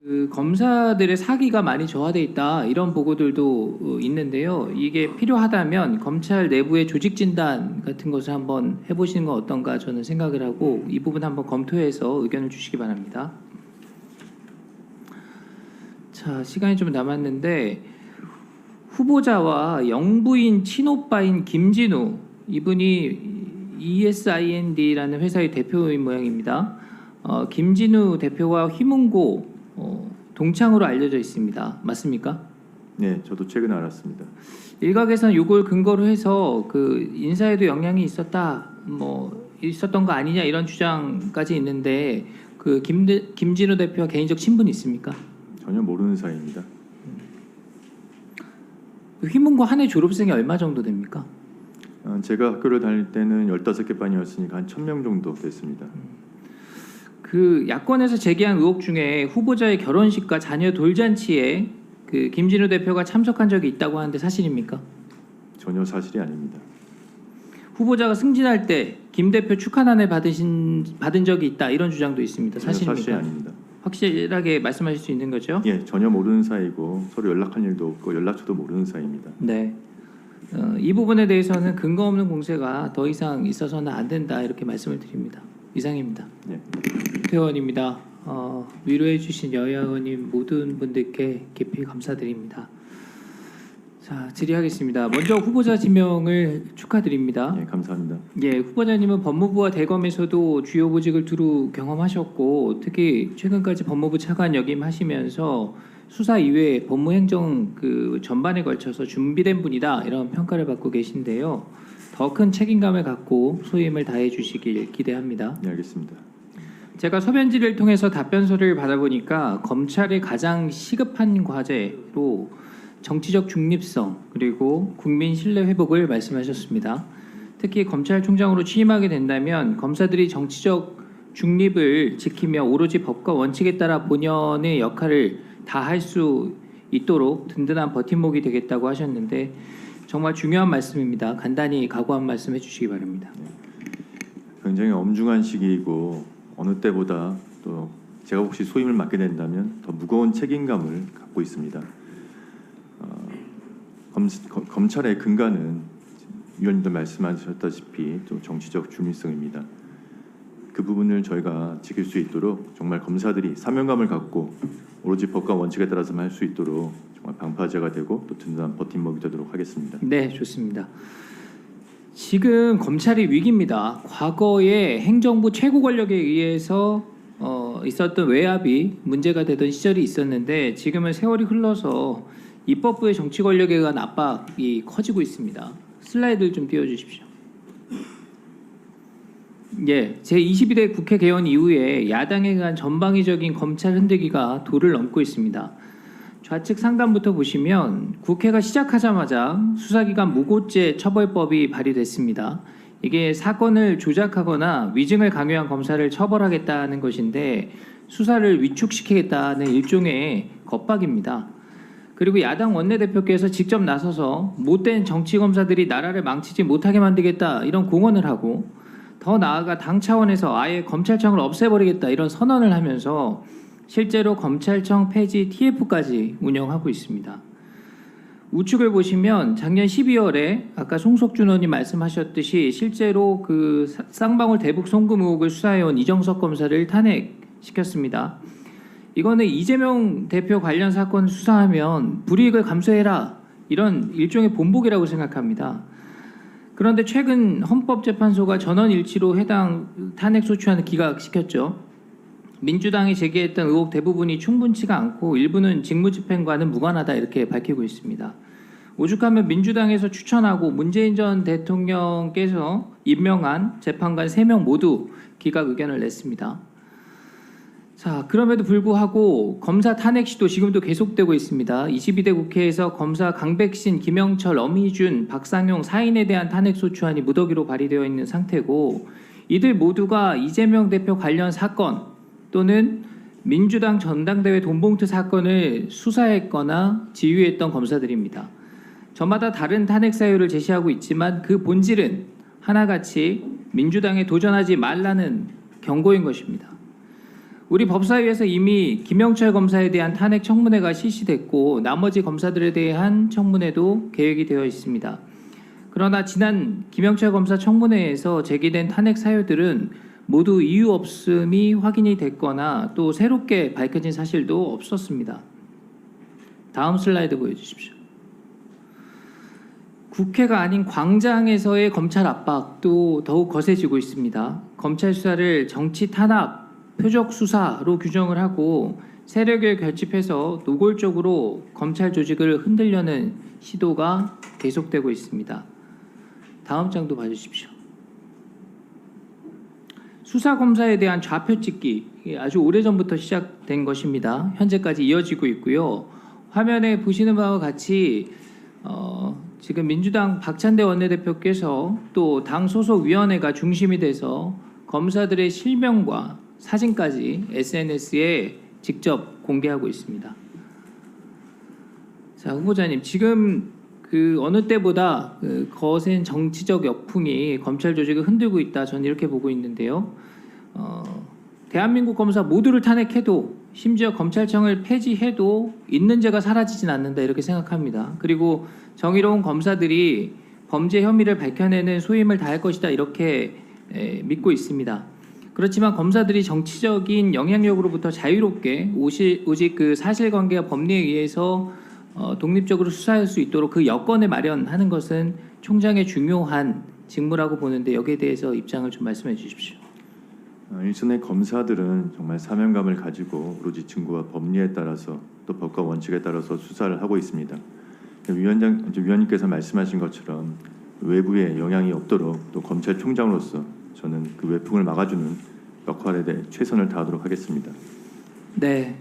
그 검사들의 사기가 많이 저하돼 있다 이런 보고들도 있는데요. 이게 필요하다면 검찰 내부의 조직 진단 같은 것을 한번 해보시는 건 어떤가 저는 생각을 하고 이 부분 한번 검토해서 의견을 주시기 바랍니다. 자, 시간이 좀 남았는데 후보자와 영부인 친오빠인 김진우 이분이 ESIND라는 회사의 대표인 모양입니다. 김진우 대표와 휘문고 동창으로 알려져 있습니다. 맞습니까? 네, 저도 최근에 알았습니다. 일각에서는 이걸 근거로 해서 그 인사에도 영향이 있었다, 있었던 거 아니냐 이런 주장까지 있는데 그 김진우 대표와 개인적 친분이 있습니까? 전혀 모르는 사이입니다. 그 휘문고 한 해 졸업생이 얼마 정도 됩니까? 제가 학교를 다닐 때는 15개 반이었으니까 한 1000명 정도 됐습니다. 그 야권에서 제기한 의혹 중에 후보자의 결혼식과 자녀 돌잔치에 그 김진우 대표가 참석한 적이 있다고 하는데 사실입니까? 전혀 사실이 아닙니다. 후보자가 승진할 때 김 대표 축하난을 받은 적이 있다 이런 주장도 있습니다. 전혀 사실입니까? 사실이 아닙니다. 확실하게 말씀하실 수 있는 거죠? 예, 전혀 모르는 사이고 서로 연락한 일도 없고 연락처도 모르는 사이입니다. 네. 이 부분에 대해서는 근거 없는 공세가 더 이상 있어서는 안 된다 이렇게 말씀을 드립니다. 이상입니다. 예. 국회의원입니다. 위로해 주신 여야 의원님 모든 분들께 깊이 감사드립니다. 자, 질의하겠습니다. 먼저 후보자 지명을 축하드립니다. 예, 감사합니다. 예, 후보자님은 법무부와 대검에서도 주요 보직을 두루 경험하셨고 특히 최근까지 법무부 차관 역임하시면서 수사 이외에 법무행정 그 전반에 걸쳐서 준비된 분이다 이런 평가를 받고 계신데요. 더 큰 책임감을 갖고 소임을 다해 주시길 기대합니다. 네, 알겠습니다. 제가 서면지를 통해서 답변서를 받아보니까 검찰의 가장 시급한 과제로 정치적 중립성 그리고 국민 신뢰 회복을 말씀하셨습니다. 특히 검찰총장으로 취임하게 된다면 검사들이 정치적 중립을 지키며 오로지 법과 원칙에 따라 본연의 역할을 다할 수 있도록 든든한 버팀목이 되겠다고 하셨는데 정말 중요한 말씀입니다. 간단히 각오한 말씀 해주시기 바랍니다. 굉장히 엄중한 시기이고 어느 때보다 또 제가 혹시 소임을 맡게 된다면 더 무거운 책임감을 갖고 있습니다. 검찰의 근간은 위원님도 말씀하셨다시피 좀 정치적 중립성입니다. 그 부분을 저희가 지킬 수 있도록 정말 검사들이 사명감을 갖고 오로지 법과 원칙에 따라서만 할 수 있도록 정말 방파제가 되고 또 든든한 버팀목이 되도록 하겠습니다. 네, 좋습니다. 지금 검찰이 위기입니다. 과거에 행정부 최고 권력에 의해서 있었던 외압이 문제가 되던 시절이 있었는데 지금은 세월이 흘러서 입법부의 정치 권력에 의한 압박이 커지고 있습니다. 슬라이드를 좀 띄워주십시오. 예, 제22대 국회 개원 이후에 야당에 의한 전방위적인 검찰 흔들기가 도를 넘고 있습니다. 좌측 상단부터 보시면 국회가 시작하자마자 수사기관 무고죄 처벌법이 발의됐습니다. 이게 사건을 조작하거나 위증을 강요한 검사를 처벌하겠다는 것인데 수사를 위축시키겠다는 일종의 겁박입니다. 그리고 야당 원내대표께서 직접 나서서 못된 정치검사들이 나라를 망치지 못하게 만들겠다 이런 공언을 하고 더 나아가 당 차원에서 아예 검찰청을 없애버리겠다 이런 선언을 하면서 실제로 검찰청 폐지 TF까지 운영하고 있습니다. 우측을 보시면 작년 12월에 아까 송석준 의원님 말씀하셨듯이 실제로 그 쌍방울 대북 송금 의혹을 수사해온 이정석 검사를 탄핵시켰습니다. 이거는 이재명 대표 관련 사건 수사하면 불이익을 감수해라 이런 일종의 본보기라고 생각합니다. 그런데 최근 헌법재판소가 전원일치로 해당 탄핵소추안을 기각시켰죠. 민주당이 제기했던 의혹 대부분이 충분치가 않고 일부는 직무집행과는 무관하다 이렇게 밝히고 있습니다. 오죽하면 민주당에서 추천하고 문재인 전 대통령께서 임명한 재판관 3명 모두 기각 의견을 냈습니다. 자, 그럼에도 불구하고 검사 탄핵 시도 지금도 계속되고 있습니다. 22대 국회에서 검사 강백신, 김영철, 엄희준, 박상용 4인에 대한 탄핵 소추안이 무더기로 발의되어 있는 상태고 이들 모두가 이재명 대표 관련 사건 또는 민주당 전당대회 돈봉투 사건을 수사했거나 지휘했던 검사들입니다. 저마다 다른 탄핵 사유를 제시하고 있지만 그 본질은 하나같이 민주당에 도전하지 말라는 경고인 것입니다. 우리 법사위에서 이미 김영철 검사에 대한 탄핵 청문회가 실시됐고 나머지 검사들에 대한 청문회도 계획이 되어 있습니다. 그러나 지난 김영철 검사 청문회에서 제기된 탄핵 사유들은 모두 이유 없음이 확인이 됐거나 또 새롭게 밝혀진 사실도 없었습니다. 다음 슬라이드 보여주십시오. 국회가 아닌 광장에서의 검찰 압박도 더욱 거세지고 있습니다. 검찰 수사를 정치 탄압, 표적 수사로 규정을 하고 세력을 결집해서 노골적으로 검찰 조직을 흔들려는 시도가 계속되고 있습니다. 다음 장도 봐주십시오. 수사 검사에 대한 좌표 찍기 아주 오래전부터 시작된 것입니다. 현재까지 이어지고 있고요. 화면에 보시는 바와 같이 지금 민주당 박찬대 원내대표께서 또 당 소속 위원회가 중심이 돼서 검사들의 실명과 사진까지 SNS에 직접 공개하고 있습니다. 자, 후보자님, 지금 그 어느 때보다 그 거센 정치적 역풍이 검찰 조직을 흔들고 있다. 저는 이렇게 보고 있는데요. 대한민국 검사 모두를 탄핵해도 심지어 검찰청을 폐지해도 있는 죄가 사라지진 않는다 이렇게 생각합니다. 그리고 정의로운 검사들이 범죄 혐의를 밝혀내는 소임을 다할 것이다 이렇게 믿고 있습니다. 그렇지만 검사들이 정치적인 영향력으로부터 자유롭게 오직 그 사실관계와 법리에 의해서 독립적으로 수사할 수 있도록 그 여건을 마련하는 것은 총장의 중요한 직무라고 보는데 여기에 대해서 입장을 좀 말씀해 주십시오. 일선의 검사들은 정말 사명감을 가지고 오로지 증거와 법리에 따라서 또 법과 원칙에 따라서 수사를 하고 있습니다. 위원님께서 말씀하신 것처럼 외부에 영향이 없도록 또 검찰총장으로서 저는 그 외풍을 막아주는 역할에 대해 최선을 다하도록 하겠습니다. 네,